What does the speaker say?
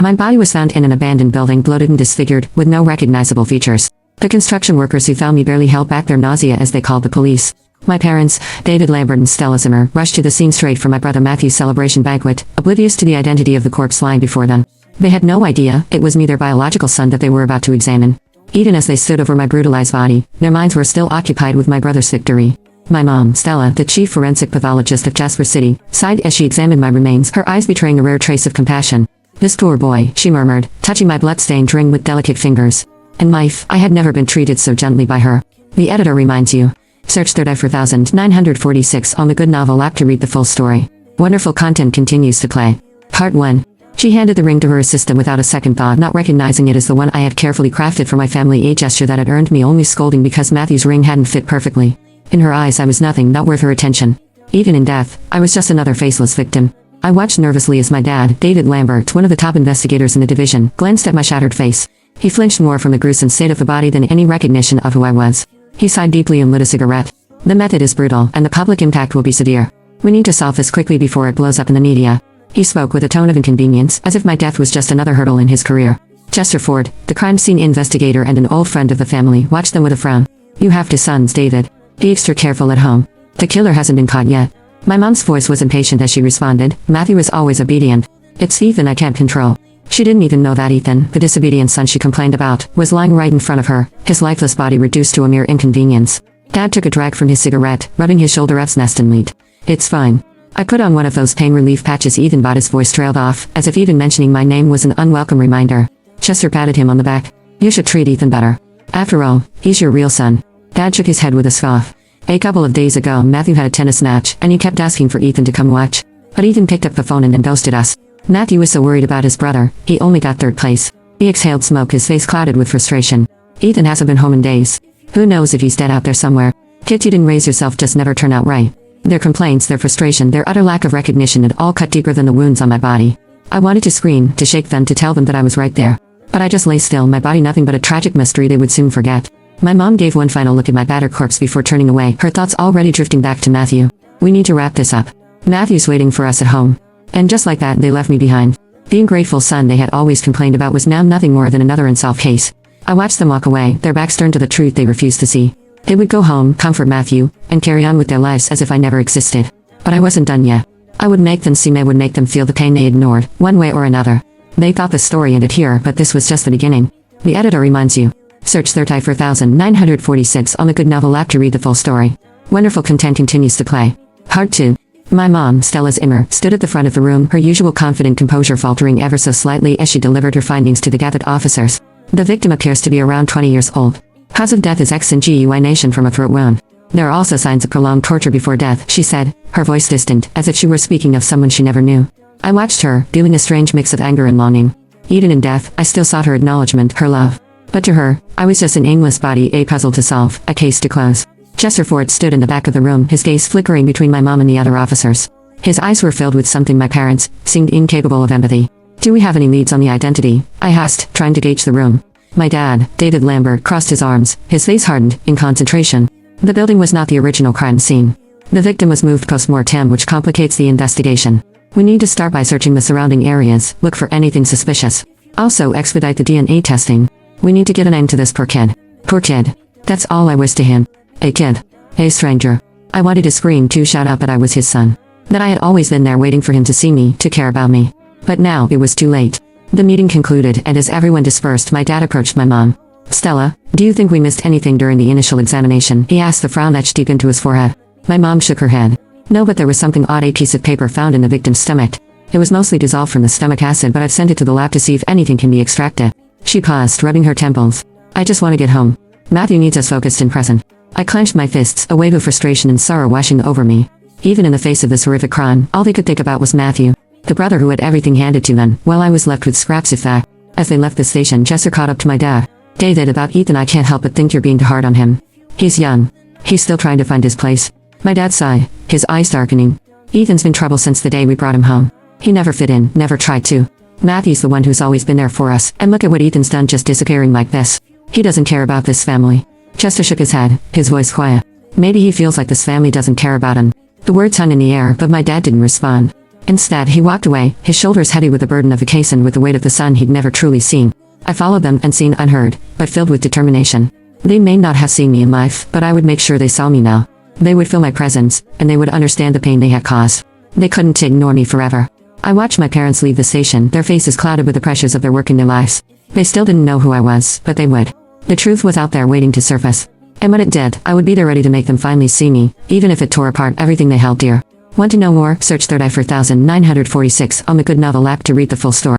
My body was found in an abandoned building, bloated and disfigured, with no recognizable features. The construction workers who found me barely held back their nausea as they called the police. My parents, David Lambert and Stella Zimmer, rushed to the scene straight from my brother Matthew's celebration banquet, oblivious to the identity of the corpse lying before them. They had no idea it was me, their biological son, that they were about to examine. Even as they stood over my brutalized body, their minds were still occupied with my brother's victory. My mom, Stella, the chief forensic pathologist of Jasper City, sighed as she examined my remains, her eyes betraying a rare trace of compassion. "This poor boy," she murmured, touching my blood-stained ring with delicate fingers. In life, I had never been treated so gently by her. The editor reminds you. Search 34,946 on the GoodNovel app to read the full story. Wonderful content continues to play. Part 1. She handed the ring to her assistant without a second thought, not recognizing it as the one I had carefully crafted for my family, a gesture that had earned me only scolding because Matthew's ring hadn't fit perfectly. In her eyes I was nothing, not worth her attention. Even in death, I was just another faceless victim. I watched nervously as my dad, David Lambert, one of the top investigators in the division, glanced at my shattered face. He flinched more from the gruesome state of the body than any recognition of who I was. He sighed deeply and lit a cigarette. "The method is brutal, and the public impact will be severe. We need to solve this quickly before it blows up in the media." He spoke with a tone of inconvenience, as if my death was just another hurdle in his career. Chester Ford, the crime scene investigator and an old friend of the family, watched them with a frown. "You have two sons, David. Be extra careful at home. The killer hasn't been caught yet." My mom's voice was impatient as she responded, "Matthew is always obedient. It's Ethan I can't control." She didn't even know that Ethan, the disobedient son she complained about, was lying right in front of her, his lifeless body reduced to a mere inconvenience. Dad took a drag from his cigarette, rubbing his shoulder absently. "It's fine." I put on one of those pain relief patches Ethan bought. His voice trailed off, as if even mentioning my name was an unwelcome reminder. Chester patted him on the back. "You should treat Ethan better. After all, he's your real son." Dad shook his head with a scoff. "A couple of days ago Matthew had a tennis match, and he kept asking for Ethan to come watch. But Ethan picked up the phone and then ghosted us. Matthew was so worried about his brother, he only got third place." He exhaled smoke, his face clouded with frustration. "Ethan hasn't been home in days. Who knows if he's dead out there somewhere. Kids you didn't raise yourself just never turn out right." Their complaints, their frustration, their utter lack of recognition had all cut deeper than the wounds on my body. I wanted to scream, to shake them, to tell them that I was right there. But I just lay still, my body nothing but a tragic mystery they would soon forget. My mom gave one final look at my battered corpse before turning away, her thoughts already drifting back to Matthew. "We need to wrap this up. Matthew's waiting for us at home." And just like that, they left me behind. The ungrateful son they had always complained about was now nothing more than another unsolved case. I watched them walk away, their backs turned to the truth they refused to see. They would go home, comfort Matthew, and carry on with their lives as if I never existed. But I wasn't done yet. I would make them see, I would make them feel the pain they ignored, one way or another. They thought the story ended here, but this was just the beginning. The editor reminds you. Search 34,946 on the GoodNovel app to read the full story. Wonderful content continues to play. Part 2. My mom, Stella Zimmer, stood at the front of the room, her usual confident composure faltering ever so slightly as she delivered her findings to the gathered officers. The victim appears to be around 20 years old. Cause of death is exsanguination from a throat wound. There are also signs of prolonged torture before death, she said, her voice distant, as if she were speaking of someone she never knew. I watched her, feeling a strange mix of anger and longing. Even in death, I still sought her acknowledgement, her love. But to her, I was just an aimless body, a puzzle to solve, a case to close. Chester Ford stood in the back of the room, his gaze flickering between my mom and the other officers. His eyes were filled with something my parents seemed incapable of empathy. "Do we have any leads on the identity?" I asked, trying to gauge the room. My dad, David Lambert, crossed his arms, his face hardened, in concentration. The building was not the original crime scene. The victim was moved post-mortem, which complicates the investigation. We need to start by searching the surrounding areas, look for anything suspicious. Also expedite the DNA testing. We need to get an end to this poor kid. Poor kid. That's all I was to him. A kid. A stranger. I wanted to scream to shout out that I was his son. That I had always been there waiting for him to see me, to care about me. But now it was too late. The meeting concluded, and as everyone dispersed, my dad approached my mom. "Stella, do you think we missed anything during the initial examination?" he asked, the frown etched deep into his forehead. My mom shook her head. "No, but there was something odd, a piece of paper found in the victim's stomach. It was mostly dissolved from the stomach acid, but I've sent it to the lab to see if anything can be extracted." She paused, rubbing her temples. "I just want to get home. Matthew needs us focused and present." I clenched my fists, a wave of frustration and sorrow washing over me. Even in the face of this horrific crime, all they could think about was Matthew. The brother who had everything handed to them, while I was left with scraps of that. As they left the station, Chester caught up to my dad. "David, about Ethan, I can't help but think you're being too hard on him. He's young. He's still trying to find his place." My dad sighed, his eyes darkening. "Ethan's been trouble since the day we brought him home. He never fit in, never tried to. Matthew's the one who's always been there for us, and look at what Ethan's done, just disappearing like this. He doesn't care about this family." Chester shook his head, his voice quiet. "Maybe he feels like this family doesn't care about him." The words hung in the air, but my dad didn't respond. Instead, he walked away, his shoulders heavy with the burden of the case and with the weight of the son he'd never truly seen. I followed them, unseen, unheard, but filled with determination. They may not have seen me in life, but I would make sure they saw me now. They would feel my presence, and they would understand the pain they had caused. They couldn't ignore me forever. I watched my parents leave the station, their faces clouded with the pressures of their work and their lives. They still didn't know who I was, but they would. The truth was out there waiting to surface. And when it did, I would be there ready to make them finally see me, even if it tore apart everything they held dear. Want to know more? Search Third Eye 4946 on the GoodNovel app to read the full story.